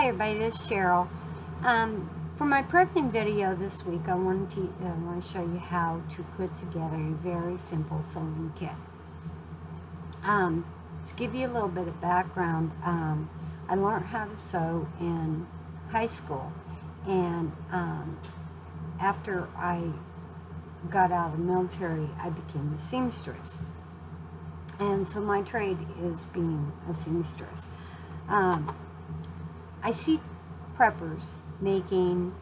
Hi everybody, this is Cheryl. For my prepping video this week, I want to show you how to put together a very simple sewing kit. To give you a little bit of background, I learned how to sew in high school, and after I got out of the military, I became a seamstress. And so my trade is being a seamstress. I see preppers making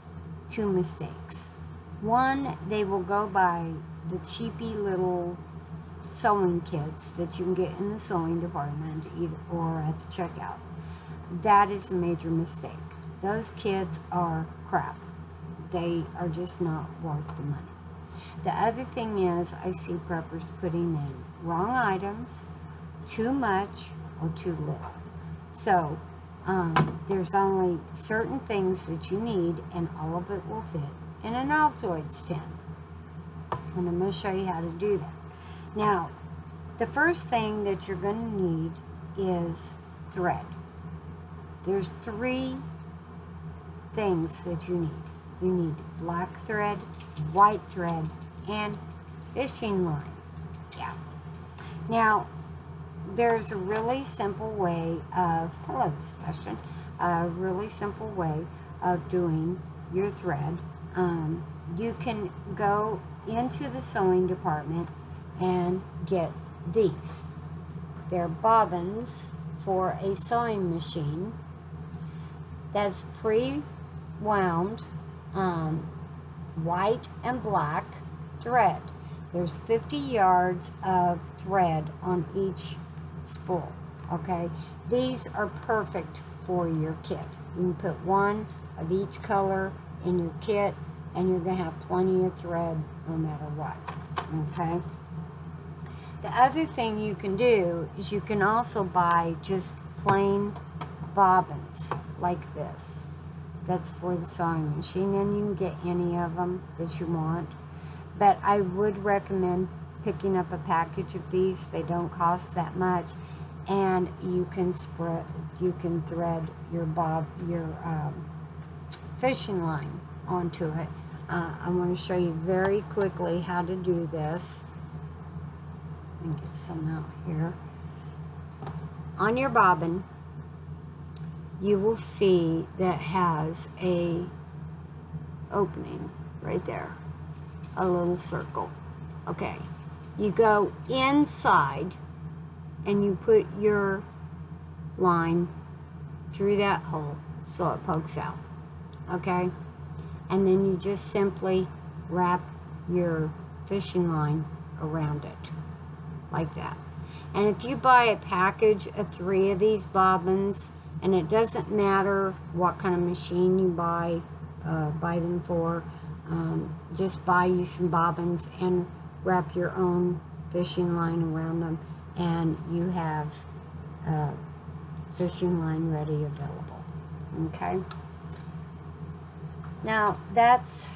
two mistakes. One, they will go buy the cheapy little sewing kits that you can get in the sewing department or at the checkout. That is a major mistake. Those kits are crap. They are just not worth the money. The other thing is, I see preppers putting in wrong items, too much or too little. So there's only certain things that you need, and all of it will fit in an Altoids tin. And I'm going to show you how to do that. Now, the first thing that you're going to need is thread. There's three things that you need. You need black thread, white thread, and fishing line. Yeah. Now, there's a really simple way of, hello Sebastian, a really simple way of doing your thread. You can go into the sewing department and get these. They're bobbins for a sewing machine that's pre-wound white and black thread. There's 50 yards of thread on each spool. Okay, these are perfect for your kit. You can put one of each color in your kit, and you're going to have plenty of thread no matter what. Okay, the other thing you can do is you can also buy just plain bobbins like this. That's for the sewing machine, and you can get any of them that you want. But I would recommend picking up a package of these. They don't cost that much, and you can thread your fishing line onto it. I want to show you very quickly how to do this. Let me get some out here. On your bobbin, you will see that has a opening right there, a little circle. Okay, you go inside and you put your line through that hole so it pokes out. Okay, and then you just simply wrap your fishing line around it like that. And if you buy a package of 3 of these bobbins, and it doesn't matter what kind of machine you buy them for, just buy you some bobbins and wrap your own fishing line around them, and you have fishing line ready available. Okay, now that's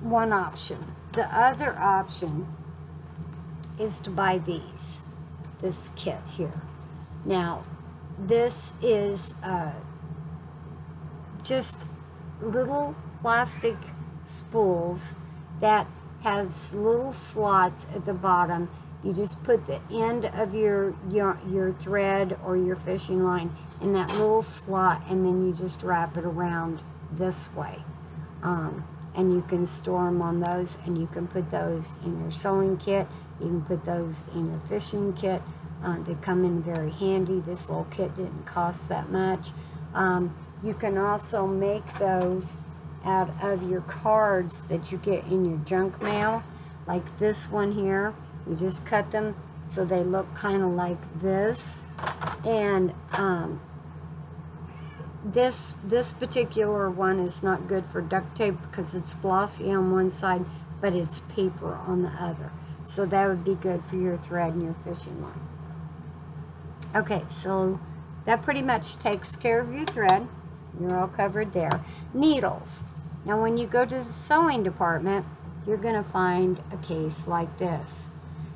one option. The other option is to buy this kit here. Now, this is just little plastic spools that has little slots at the bottom. You just put the end of your thread or your fishing line in that little slot, and then you just wrap it around this way. And you can store them on those, and you can put those in your sewing kit. You can put those in your fishing kit. They come in very handy. This little kit didn't cost that much. You can also make those out of your cards that you get in your junk mail, like this one here. You just cut them so they look kind of like this. And this particular one is not good for duct tape because it's glossy on one side, but it's paper on the other. So that would be good for your thread and your fishing line. Okay, so that pretty much takes care of your thread. You're all covered there. Needles. Now when you go to the sewing department, you're going to find a case like this.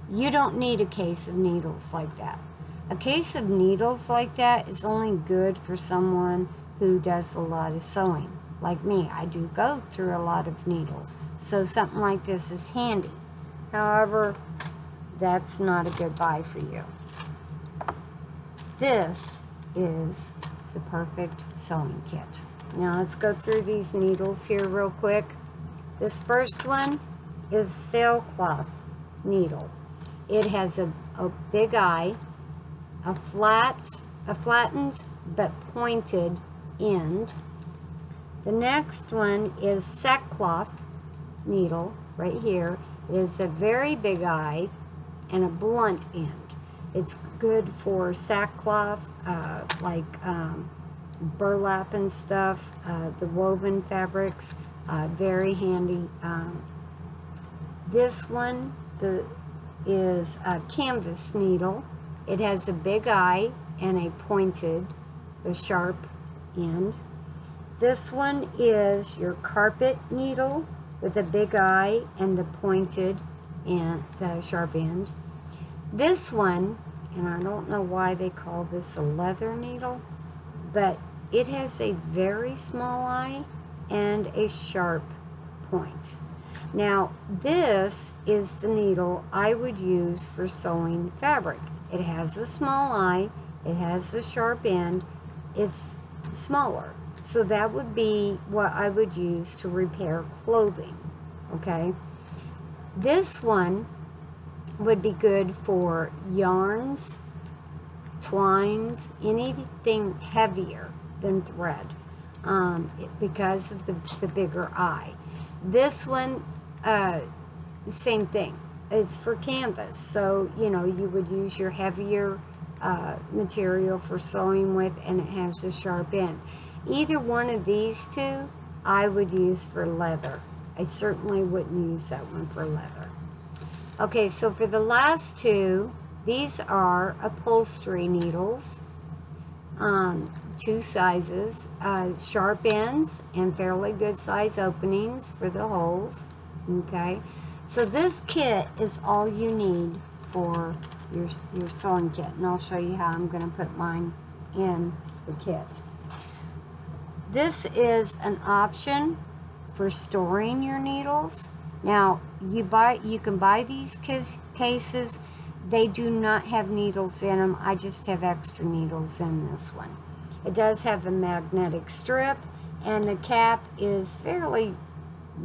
You don't need a case of needles like that. A case of needles like that is only good for someone who does a lot of sewing. Like me, I do go through a lot of needles, so something like this is handy. However, that's not a good buy for you. This is the perfect sewing kit. Now let's go through these needles here real quick. This first one is sailcloth needle. It has a big eye, a flattened but pointed end. The next one is sackcloth needle right here. It is a very big eye and a blunt end. It's good for sackcloth, like burlap and stuff, the woven fabrics, very handy. This one is a canvas needle. It has a big eye and a sharp end. This one is your carpet needle with a big eye and the pointed and the sharp end. This one, and I don't know why they call this a leather needle, but it has a very small eye and a sharp point. Now, this is the needle I would use for sewing fabric. It has a small eye, it has a sharp end, it's smaller. So that would be what I would use to repair clothing, okay? This one would be good for yarns, twines, anything heavier than thread, because of the bigger eye. This one, same thing. It's for canvas, so you know you would use your heavier material for sewing with, and it has a sharp end. Either one of these two I would use for leather. I certainly wouldn't use that one for leather. Okay, so for the last two, these are upholstery needles, two sizes, sharp ends and fairly good size openings for the holes. Okay, so this kit is all you need for your sewing kit, and I'll show you how I'm going to put mine in the kit. This is an option for storing your needles. Now, you can buy these cases. They do not have needles in them. I just have extra needles in this one. It does have a magnetic strip, and the cap is fairly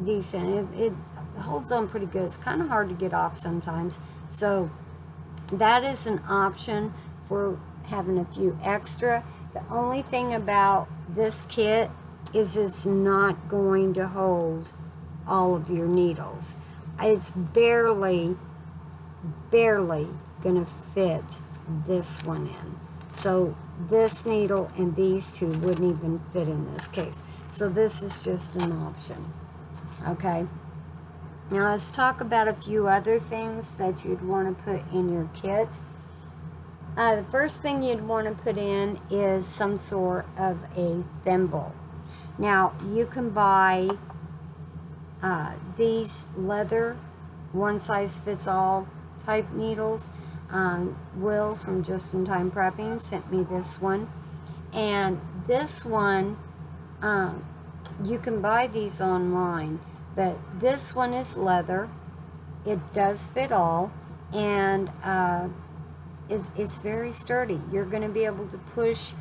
decent. It holds on pretty good. It's kind of hard to get off sometimes. So that is an option for having a few extra. The only thing about this kit is it's not going to hold all of your needles. It's barely gonna fit this one in. So this needle and these two wouldn't even fit in this case. So this is just an option. Okay. Now let's talk about a few other things that you'd want to put in your kit. The first thing you'd want to put in is some sort of a thimble. Now, you can buy these leather, one-size-fits-all type needles. Will from Just in Time Prepping sent me this one. And this one, you can buy these online, but this one is leather. It does fit all, and it's very sturdy. You're going to be able to push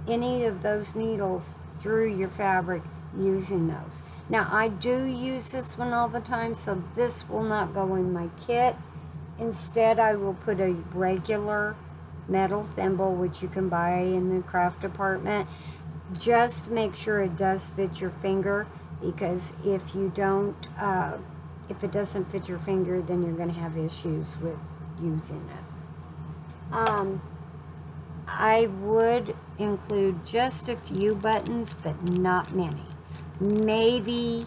any of those needles through your fabric using those. Now, I do use this one all the time, so this will not go in my kit. Instead, I will put a regular metal thimble, which you can buy in the craft department. Just make sure it does fit your finger, because if you don't, if it doesn't fit your finger, then you're going to have issues with using it. I would include just a few buttons, but not many. Maybe,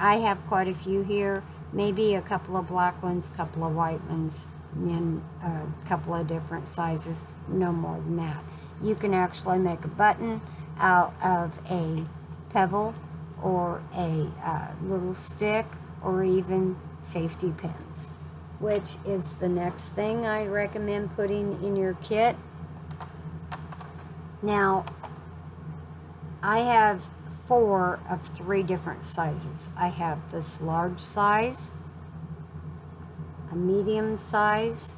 I have quite a few here, maybe a couple of black ones, a couple of white ones, and a couple of different sizes, no more than that. You can actually make a button out of a pebble or a little stick, or even safety pins. which is the next thing I recommend putting in your kit. Now, I have 4 of 3 different sizes. I have this large size, a medium size,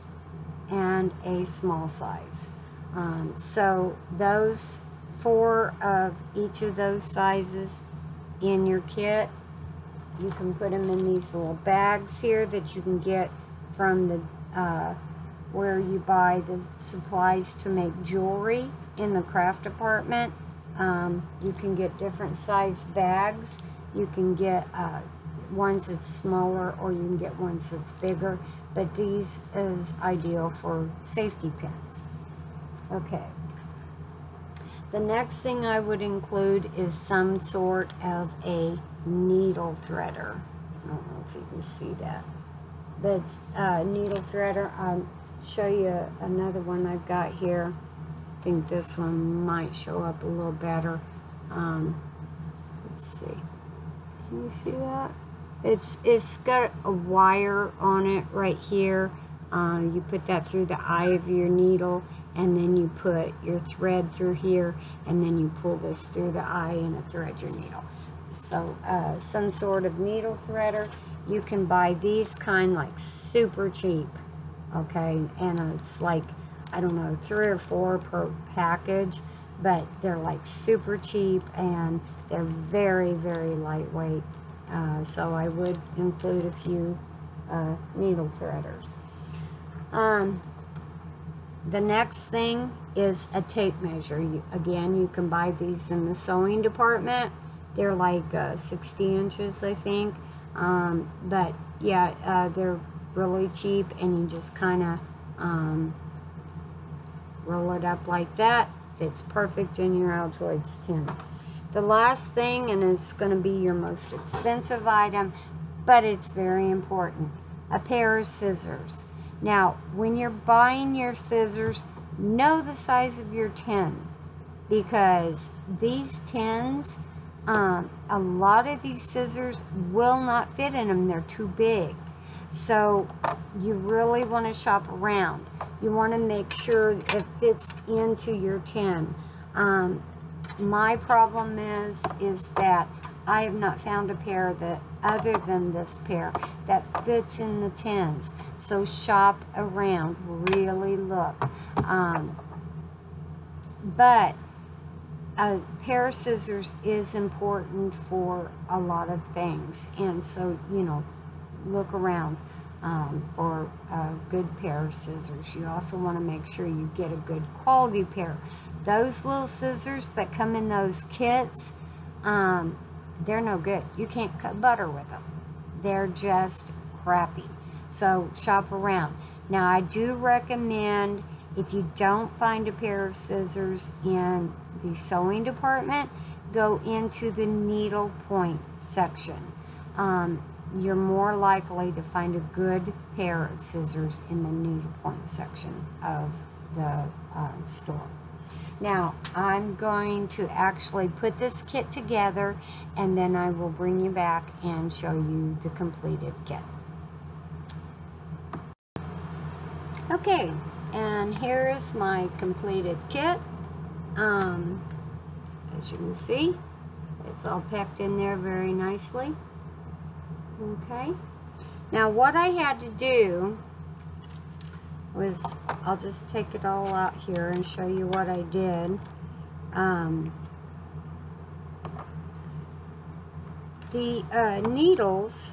and a small size. So those 4 of each of those sizes in your kit, you can put them in these little bags here that you can get from the where you buy the supplies to make jewelry in the craft department. You can get different size bags. You can get ones that's smaller, or you can get ones that's bigger, but these is ideal for safety pins. Okay. The next thing I would include is some sort of a needle threader. I don't know if you can see that, but it's a needle threader. I'll show you another one I've got here. I think this one might show up a little better. Let's see. Can you see that? It's got a wire on it right here. You put that through the eye of your needle, and then you put your thread through here, and then you pull this through the eye and it threads your needle. So some sort of needle threader. You can buy these kind like super cheap, okay? And it's like, I don't know, 3 or 4 per package, but they're like super cheap, and they're very, very lightweight. So I would include a few needle threaders. The next thing is a tape measure. Again, you can buy these in the sewing department. They're like 60 inches, I think. But yeah, they're really cheap, and you just kind of roll it up like that. It's perfect in your Altoids tin. The last thing, and it's going to be your most expensive item, but it's very important, a pair of scissors. Now, when you're buying your scissors, know the size of your tin, because these tins, a lot of these scissors will not fit in them. They're too big. So you really want to shop around. You want to make sure it fits into your tin. My problem is that I have not found a pair that, other than this pair, that fits in the tins. So shop around, really look. But a pair of scissors is important for a lot of things, and so, you know, look around for a good pair of scissors. You also want to make sure you get a good quality pair. Those little scissors that come in those kits, they're no good. You can't cut butter with them. They're just crappy. So shop around. Now, I do recommend, if you don't find a pair of scissors in the sewing department, go into the needle point section. You're more likely to find a good pair of scissors in the needle point section of the store. Now, I'm going to actually put this kit together, and then I will bring you back and show you the completed kit. Okay, and here is my completed kit. As you can see, it's all packed in there very nicely. Okay, now what I had to do was, I'll just take it all out here and show you what I did. The needles,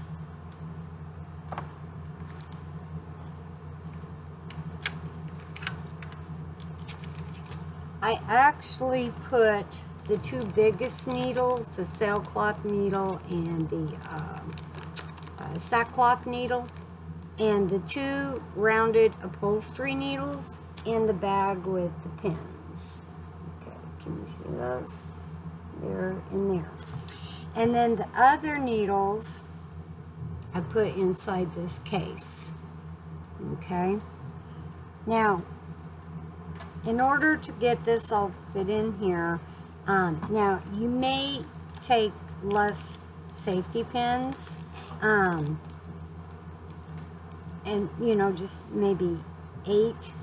I actually put the 2 biggest needles, the sailcloth needle and the sackcloth needle, and the 2 rounded upholstery needles in the bag with the pins. Okay, can you see those? They're in there. And then the other needles I put inside this case. Okay. Now, in order to get this all to fit in here, now you may take less safety pins, and you know, just maybe 8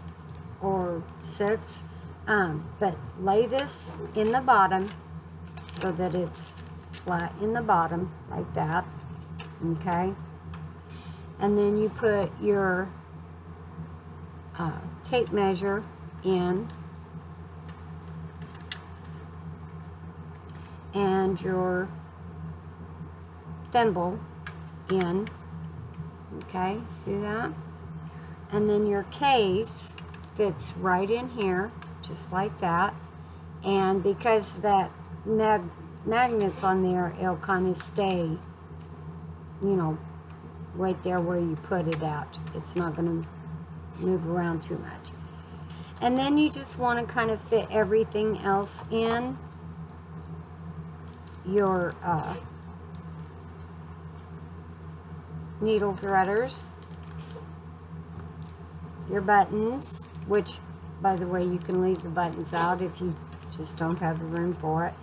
or 6. But lay this in the bottom so that it's flat in the bottom like that, okay? And then you put your tape measure in, and your thimble in, okay, see that? And then your case fits right in here, just like that. And because that magnet's on there, it'll kind of stay, you know, right there where you put it at. It's not going to move around too much. And then you just want to kind of fit everything else in. Your needle threaders, your buttons, which, by the way, you can leave the buttons out if you just don't have the room for it.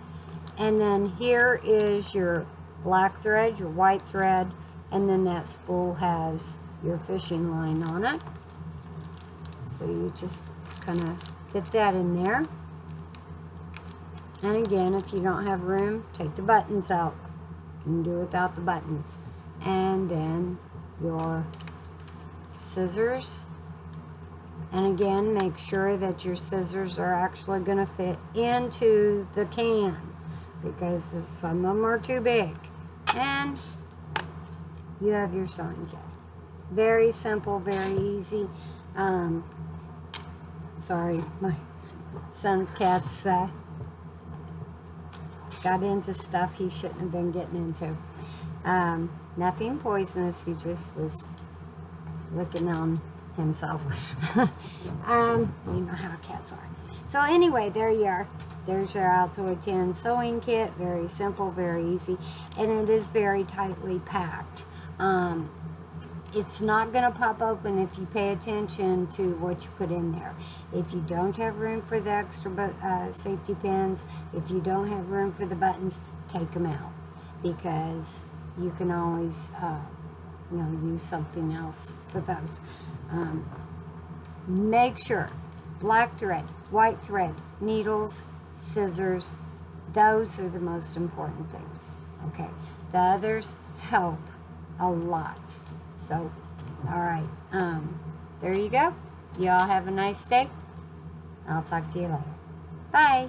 And then here is your black thread, your white thread, and then that spool has your fishing line on it. So you just kind of fit that in there. And again, if you don't have room, take the buttons out. You can do without the buttons. And then your scissors. And again, make sure that your scissors are actually going to fit into the can, because some of them are too big. And you have your sewing kit. Very simple, very easy. Sorry, my son's cats got into stuff he shouldn't have been getting into. Nothing poisonous, he just was looking on himself. You know how cats are. So anyway, there you are. There's your Altoids Sewing Kit. Very simple, very easy, and it is very tightly packed. It's not going to pop open if you pay attention to what you put in there. If you don't have room for the extra safety pins, if you don't have room for the buttons, take them out, because you can always you know, use something else for those. Make sure black thread, white thread, needles, scissors, those are the most important things. Okay, the others help a lot. So, all right, there you go. Y'all have a nice day. I'll talk to you later. Bye.